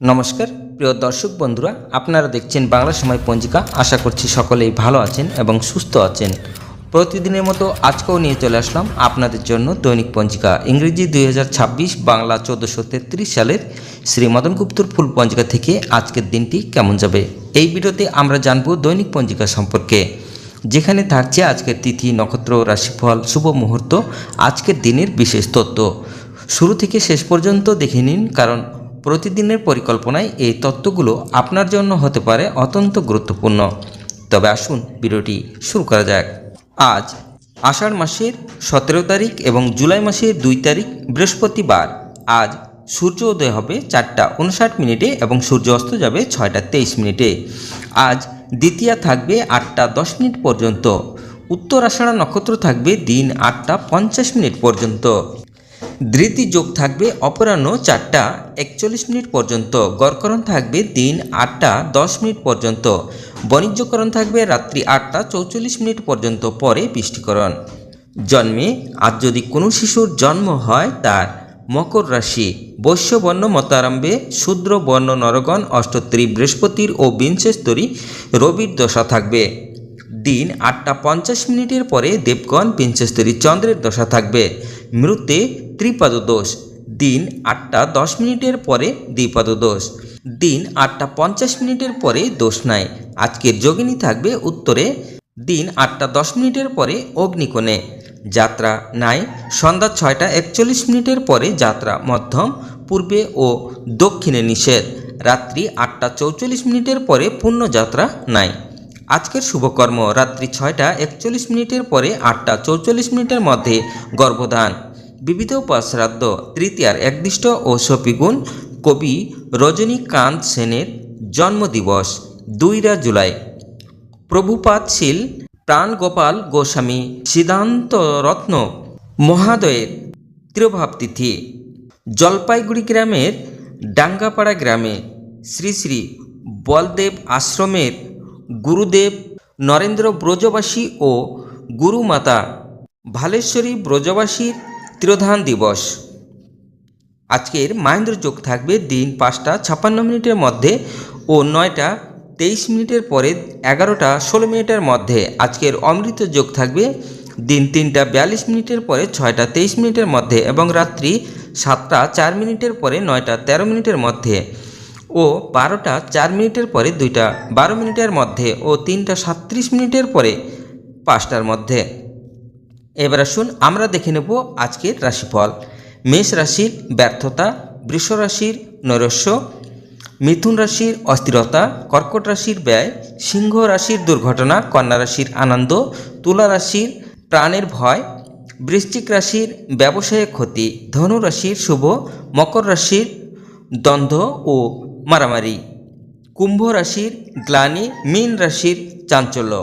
নমস্কার প্রিয় দর্শক বন্ধুরা, আপনারা দেখছেন বাংলা সময় পঞ্জিকা। আশা করছি সকলেই ভালো আছেন এবং সুস্থ আছেন। প্রতিদিনের মতো আজকেও নিয়ে চলে আসলাম আপনাদের জন্য দৈনিক পঞ্জিকা ইংরেজি 2026, বাংলা 1433 সালের শ্রী মদন গুপ্তর ফুল পঞ্জিকা থেকে আজকের দিনটি কেমন যাবে। এই ভিডিওতে আমরা জানব দৈনিক পঞ্জিকা সম্পর্কে, যেখানে থাকছে আজকের তিথি, নক্ষত্র, রাশিফল, শুভ মুহূর্ত, আজকের দিনের বিশেষ তথ্য। শুরু থেকে শেষ পর্যন্ত দেখে নিন, কারণ প্রতিদিনের পরিকল্পনায় এই তথ্যগুলো আপনার জন্য হতে পারে অত্যন্ত গুরুত্বপূর্ণ। তবে আসুন ভিডিওটি শুরু করা যাক। আজ আষাঢ় মাসের 17 তারিখ এবং জুলাই মাসের 2 তারিখ বৃহস্পতিবার। আজ সূর্য উদয় হবে 4টা 59 এবং সূর্য অস্ত যাবে 6টা 23 মিনিটে। আজ দ্বিতীয়া থাকবে 8টা 10 মিনিট পর্যন্ত। উত্তর আষাঢ়া নক্ষত্র থাকবে দিন 8টা 50 মিনিট পর্যন্ত। ধৃতি যোগ থাকবে অপরাহ্ন 4টা 41 মিনিট পর্যন্ত। গড়করণ থাকবে দিন 8টা 10 মিনিট পর্যন্ত। বাণিজ্যকরণ থাকবে রাত্রি 8টা 44 মিনিট পর্যন্ত, পরে বৃষ্টিকরণ। জন্মে আজ যদি কোনো শিশুর জন্ম হয়, তার মকর রাশি, বৈশ্যবর্ণ মতারম্ভে, শূদ্র বর্ণ নরগণ, অষ্টোত্তরী বৃহস্পতির ও বিংশস্তরী রবির দশা থাকবে। দিন 8টা 50 মিনিটের পরে দেবগণ বিংশস্তরী চন্দ্রের দশা থাকবে। মৃতে ত্রিপাদ দোষ। দিন 8টা 10 মিনিটের পরে দ্বিপাদ দোষ। দিন 8টা 50 মিনিটের পরে দোষ নাই। আজকের যোগিনী থাকবে উত্তরে। দিন 8টা 10 মিনিটের পরে অগ্নিকোণে। যাত্রা নাই। সন্ধ্যা 6টা 41 মিনিটের পরে যাত্রা মধ্যম, পূর্বে ও দক্ষিণে নিষেধ। রাত্রি 8টা 44 মিনিটের পরে পূর্ণ যাত্রা নাই। আজকের শুভকর্ম রাত্রি 6টা 41 মিনিটের পরে 8টা 44 মিনিটের মধ্যে গর্ভধান। বিবিধ শ্রাদ্ধ, তৃতীয়ার একদিষ্ট ও শপিগুণ। কবি রজনীকান্ত সেনের জন্মদিবস 2 জুলাই। প্রভুপাদশীল প্রাণগোপাল গোস্বামী সিদ্ধান্ত রত্ন মহাদয়ের তিরোভাব তিথি। জলপাইগুড়ি গ্রামের ডাঙ্গাপাড়া গ্রামে শ্রী শ্রী বলদেব আশ্রমের গুরুদেব নরেন্দ্র ব্রজবাসী ও গুরুমাতা ভালেশ্বরী ব্রজবাসীর তিরোধান দিবস। আজকের মাহেন্দ্র যোগ থাকবে দিন 5টা 56 মিনিটের মধ্যে ও 9টা 23 মিনিটের পরে 11টা 16 মিনিটের মধ্যে। আজকের অমৃত যোগ থাকবে দিন 3টা 42 মিনিটের পরে 6টা 23 মিনিটের মধ্যে এবং রাত্রি 7টা 4 মিনিটের পরে 9টা 13 মিনিটের মধ্যে ও 12টা 4 মিনিটের পরে 2টা 12 মিনিটের মধ্যে ও 3টা 37 মিনিটের পরে 5টার মধ্যে। এবার আসুন আমরা দেখে নেব আজকের রাশিফল। মেষ রাশির ব্যর্থতা, বৃষ রাশির নৈরাশ্য, মিথুন রাশির অস্থিরতা, কর্কট রাশির ব্যয়, সিংহ রাশির দুর্ঘটনা, কন্যা রাশির আনন্দ, তুলা রাশির প্রাণের ভয়, বৃশ্চিক রাশির ব্যবসায়ে ক্ষতি, ধনু রাশির শুভ, মকর রাশির দ্বন্দ্ব ও মারামারি, কুম্ভ রাশির গ্লানি, মীন রাশির চাঞ্চল্য।